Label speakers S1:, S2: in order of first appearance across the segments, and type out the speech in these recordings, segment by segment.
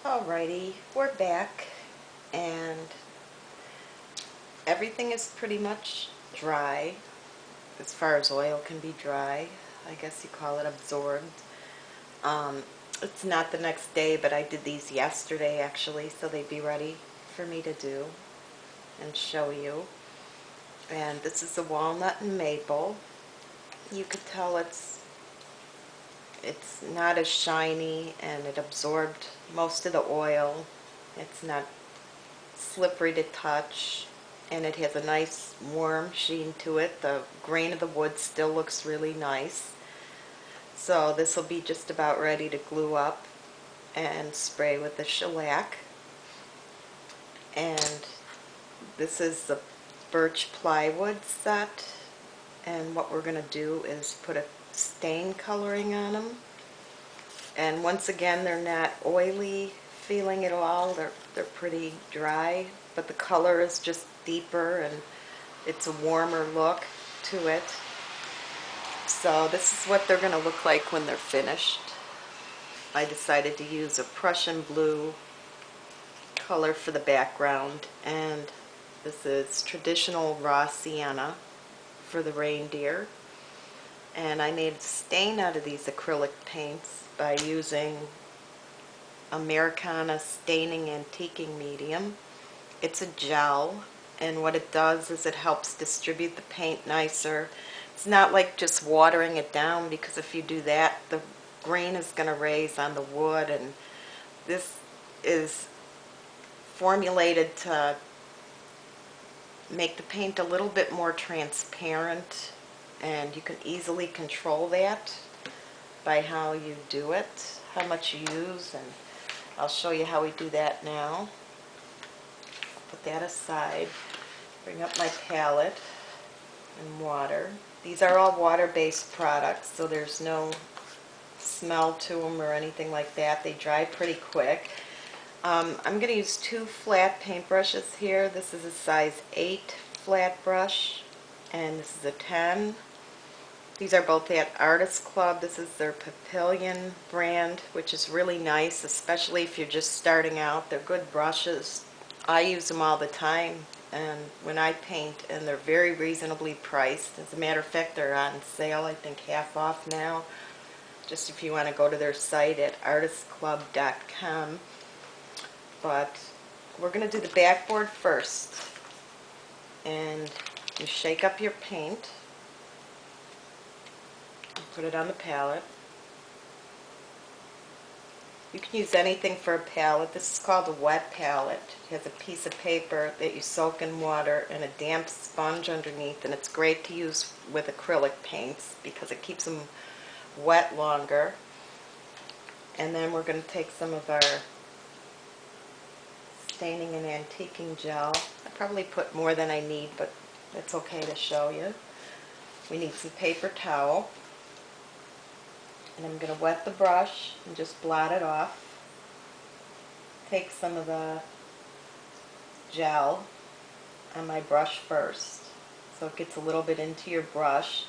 S1: Alrighty, we're back and everything is pretty much dry as far as oil can be dry. I guess you call it absorbed. It's not the next day, but I did these yesterday actually, so they'd be ready for me to do and show you. And this is the walnut and maple. You could tell it's not as shiny and it absorbed most of the oil. It's not slippery to touch and it has a nice warm sheen to it. The grain of the wood still looks really nice. So this will be just about ready to glue up and spray with the shellac. And this is the birch plywood set, and what we're going to do is put a stain coloring on them. And once again, they're not oily feeling at all. They're pretty dry, but the color is just deeper and it's a warmer look to it. So this is what they're going to look like when they're finished. I decided to use a Prussian blue color for the background, and this is traditional raw sienna for the reindeer. And I made a stain out of these acrylic paints by using Americana staining antiquing medium. It's a gel, and what it does is it helps distribute the paint nicer. It's not like just watering it down, because if you do that, the grain is going to raise on the wood, and this is formulated to make the paint a little bit more transparent, and you can easily control that by how you do it, how much you use, and I'll show you how we do that now. Put that aside, bring up my palette and water. These are all water-based products, so there's no smell to them or anything like that. They dry pretty quick. I'm going to use two flat paintbrushes here. This is a size 8 flat brush, and this is a 10. These are both at Artist Club. This is their Papillion brand, which is really nice, especially if you're just starting out. They're good brushes. I use them all the time, and when I paint, and they're very reasonably priced. As a matter of fact, they're on sale, I think half off now, just if you want to go to their site at artistclub.com. But we're going to do the backboard first, and you shake up your paint, put it on the palette. You can use anything for a palette. This is called a wet palette. It has a piece of paper that you soak in water and a damp sponge underneath, and it's great to use with acrylic paints because it keeps them wet longer. And then we're going to take some of our staining and antiquing gel. I probably put more than I need, but it's okay to show you. We need some paper towel, and I'm going to wet the brush and just blot it off. Take some of the gel on my brush first, so it gets a little bit into your brush,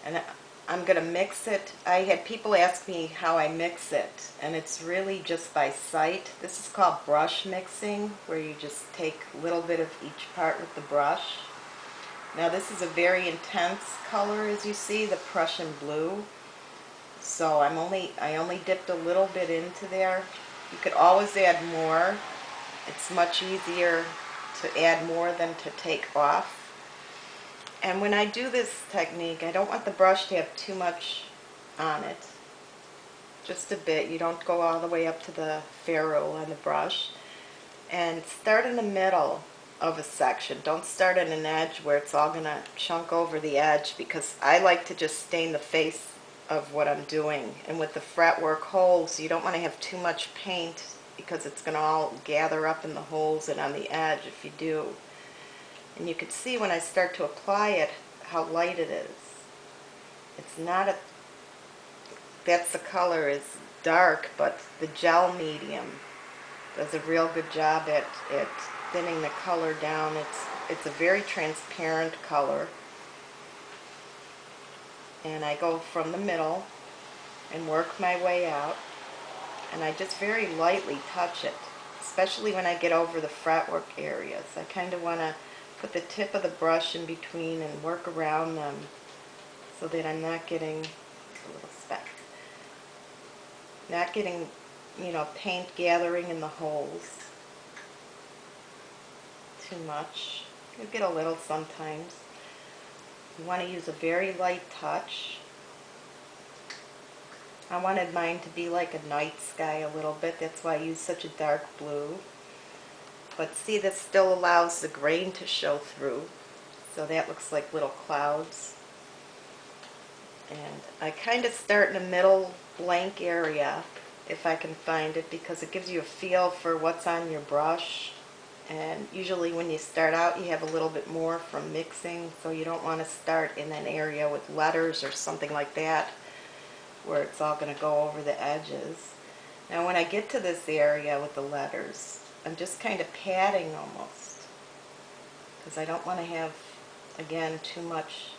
S1: and I'm going to mix it. I had people ask me how I mix it, and it's really just by sight. This is called brush mixing, where you just take a little bit of each part with the brush. Now this is a very intense color, as you see, the Prussian blue. So I only dipped a little bit into there. You could always add more. It's much easier to add more than to take off. And when I do this technique, I don't want the brush to have too much on it. Just a bit. You don't go all the way up to the ferrule on the brush. And start in the middle of a section. Don't start at an edge where it's all going to chunk over the edge, because I like to just stain the face of what I'm doing. And with the fretwork holes, you don't want to have too much paint, because it's going to all gather up in the holes and on the edge if you do. And you can see when I start to apply it how light it is. It's not a, that's the color is dark, but the gel medium does a real good job at thinning the color down. It's a very transparent color. And I go from the middle and work my way out. and I just very lightly touch it, especially when I get over the fretwork areas. I kind of want to put the tip of the brush in between and work around them so that I'm not getting a little speck. Not getting, you know, paint gathering in the holes too much. You get a little sometimes. You want to use a very light touch. I wanted mine to be like a night sky a little bit. That's why I use such a dark blue. But see, this still allows the grain to show through. So that looks like little clouds. And I kind of start in a middle blank area if I can find it, because it gives you a feel for what's on your brush. And usually when you start out you have a little bit more from mixing, so you don't want to start in an area with letters or something like that where it's all going to go over the edges. Now when I get to this area with the letters, I'm just kind of patting almost, because I don't want to have, again, too much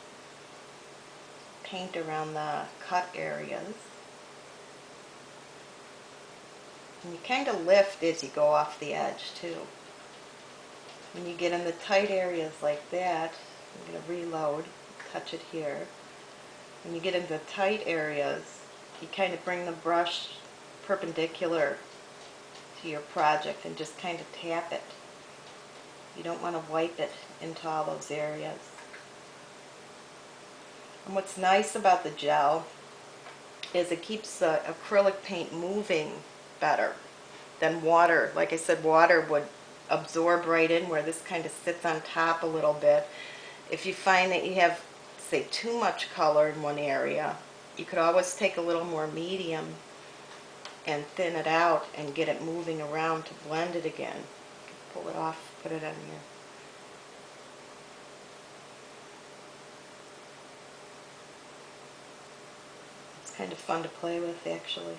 S1: paint around the cut areas. And you kind of lift as you go off the edge too. When you get in the tight areas like that, I'm going to reload, touch it here. When you get into tight areas, you kind of bring the brush perpendicular to your project and just kind of tap it. You don't want to wipe it into all those areas. And what's nice about the gel is it keeps the acrylic paint moving better than water. Like I said, water would absorb right in where this kind of sits on top a little bit. If you find that you have, say, too much color in one area, you could always take a little more medium and thin it out and get it moving around to blend it again. Pull it off, put it on here. It's kind of fun to play with, actually.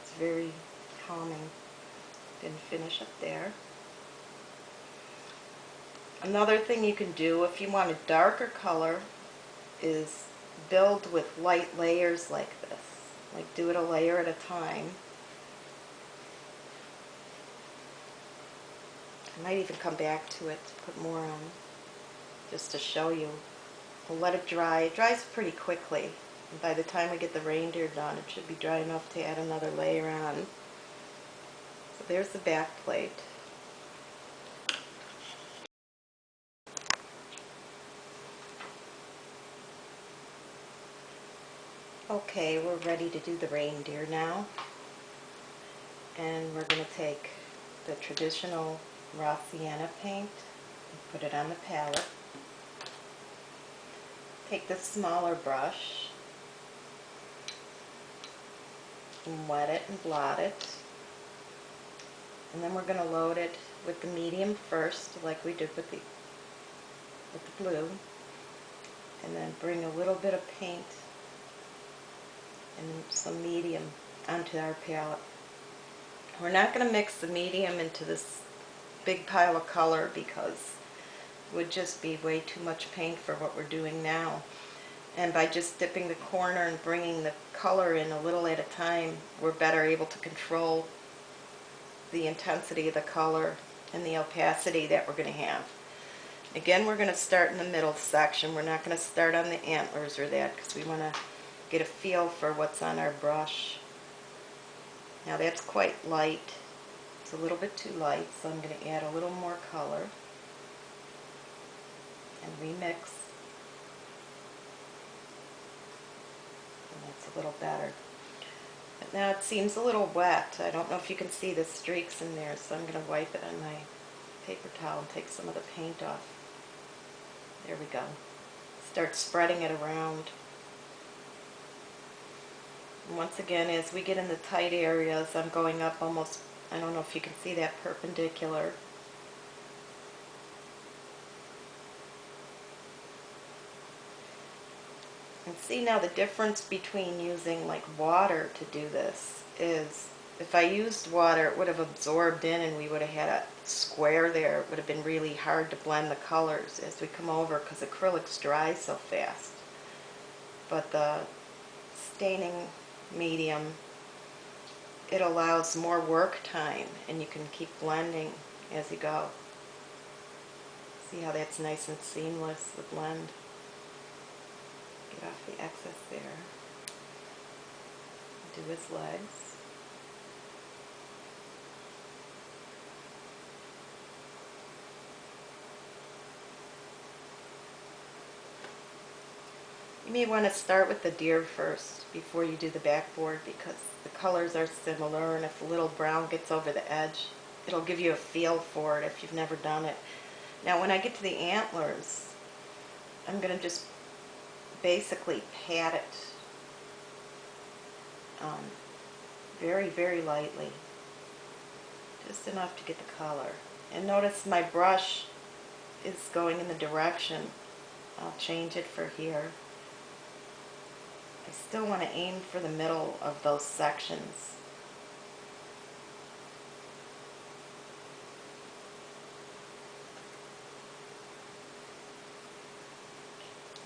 S1: It's very calming. Didn't finish up there. Another thing you can do if you want a darker color is build with light layers like this. Like do it a layer at a time. I might even come back to it to put more on, just to show you. We'll let it dry. It dries pretty quickly. And by the time we get the reindeer done, it should be dry enough to add another layer on. So there's the back plate. Okay, we're ready to do the reindeer now. And we're going to take the traditional raw sienna paint and put it on the palette. Take the smaller brush and wet it and blot it. And then we're going to load it with the medium first, like we did with the blue. And then bring a little bit of paint and some medium onto our palette. We're not going to mix the medium into this big pile of color because it would just be way too much paint for what we're doing now. And by just dipping the corner and bringing the color in a little at a time, we're better able to control the intensity of the color and the opacity that we're going to have. Again, we're going to start in the middle section. We're not going to start on the antlers or that because we want to get a feel for what's on our brush. Now that's quite light. It's a little bit too light, so I'm going to add a little more color and remix. And that's a little better. But now it seems a little wet. I don't know if you can see the streaks in there, so I'm going to wipe it on my paper towel and take some of the paint off. There we go. Start spreading it around. And once again, as we get in the tight areas, I'm going up almost, I don't know if you can see that, perpendicular. And see now the difference between using like water to do this is, if I used water it would have absorbed in and we would have had a square there. It would have been really hard to blend the colors as we come over because acrylics dry so fast. But the staining medium it allows more work time, and you can keep blending as you go. See how that's nice and seamless, the blend. Get off the excess there. Do his legs. You may want to start with the deer first before you do the backboard, because the colors are similar, and if a little brown gets over the edge, it'll give you a feel for it if you've never done it. Now when I get to the antlers, I'm going to just basically pat it very, very lightly, just enough to get the color. And notice my brush is going in the direction. I'll change it for here. I still want to aim for the middle of those sections.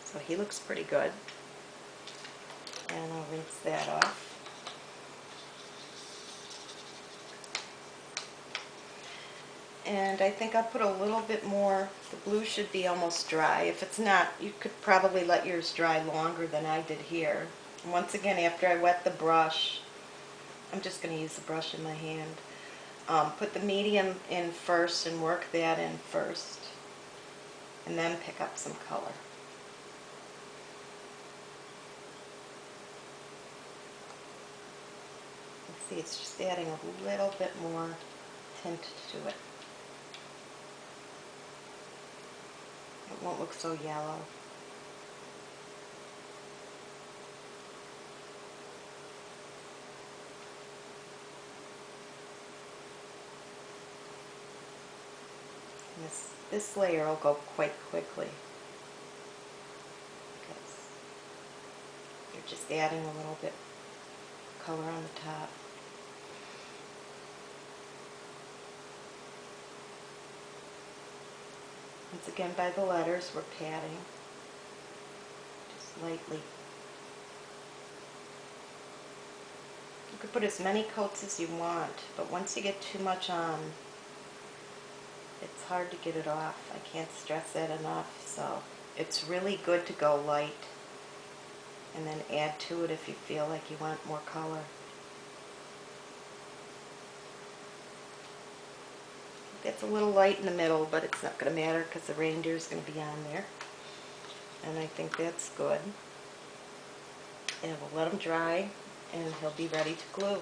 S1: So he looks pretty good. And I'll rinse that off. And I think I'll put a little bit more. The blue should be almost dry. If it's not, you could probably let yours dry longer than I did here. And once again, after I wet the brush, I'm just going to use the brush in my hand. Put the medium in first and work that in first. And then pick up some color. See, it's just adding a little bit more tint to it. It won't look so yellow. And this layer will go quite quickly, because you're just adding a little bit of color on the top. Once again, by the letters, we're patting, just lightly. You could put as many coats as you want, but once you get too much on, it's hard to get it off. I can't stress that enough. So it's really good to go light and then add to it if you feel like you want more color. It's a little light in the middle, but it's not going to matter because the reindeer is going to be on there. And I think that's good. And we'll let him dry, and he'll be ready to glue.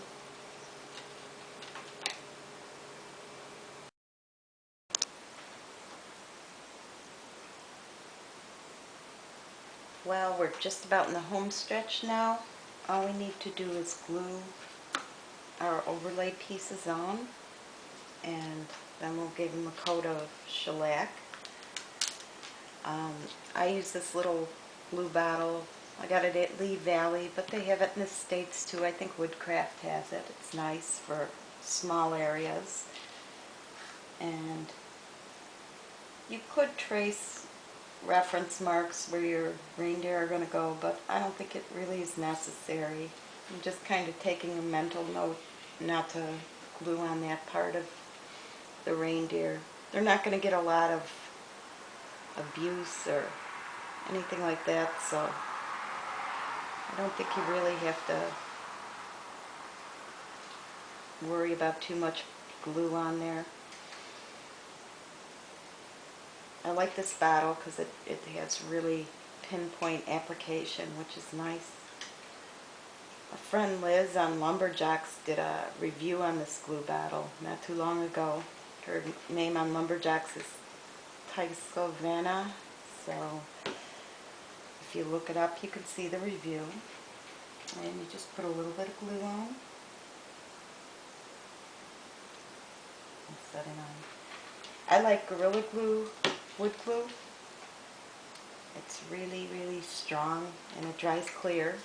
S1: Well, we're just about in the home stretch now. All we need to do is glue our overlay pieces on, and then we'll give them a coat of shellac. I use this little glue bottle. I got it at Lee Valley, but they have it in the States too. I think Woodcraft has it. It's nice for small areas. And you could trace reference marks where your reindeer are going to go, but I don't think it really is necessary. I'm just kind of taking a mental note not to glue on that part of the reindeer. They're not going to get a lot of abuse or anything like that, so I don't think you really have to worry about too much glue on there. I like this bottle because it has really pinpoint application, which is nice. A friend Liz on Lumberjacks did a review on this glue bottle not too long ago. Her name on Lumberjacks is Tyskovanna, so if you look it up you can see the review. And you just put a little bit of glue on and set it on. I like Gorilla Glue, wood glue. It's really, really strong and it dries clear,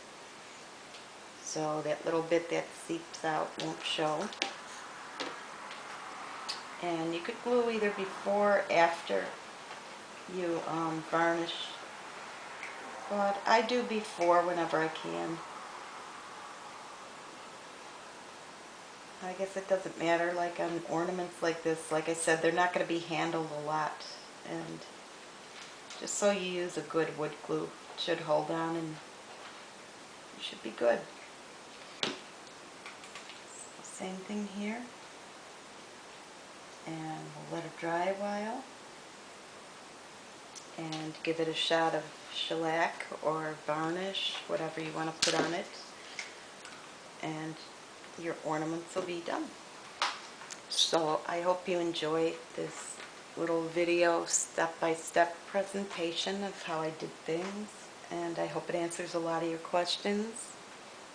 S1: so that little bit that seeps out won't show. And you could glue either before or after you varnish, but I do before whenever I can. I guess it doesn't matter, like on ornaments like this, like I said, they're not going to be handled a lot, and just so you use a good wood glue, it should hold on and you should be good. Same thing here, and we'll let it dry a while and give it a shot of shellac or varnish, whatever you want to put on it, and your ornaments will be done. So I hope you enjoyed this little video step-by-step presentation of how I did things, and I hope it answers a lot of your questions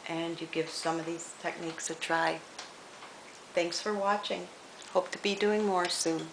S1: and you give some of these techniques a try. Thanks for watching. Hope to be doing more soon.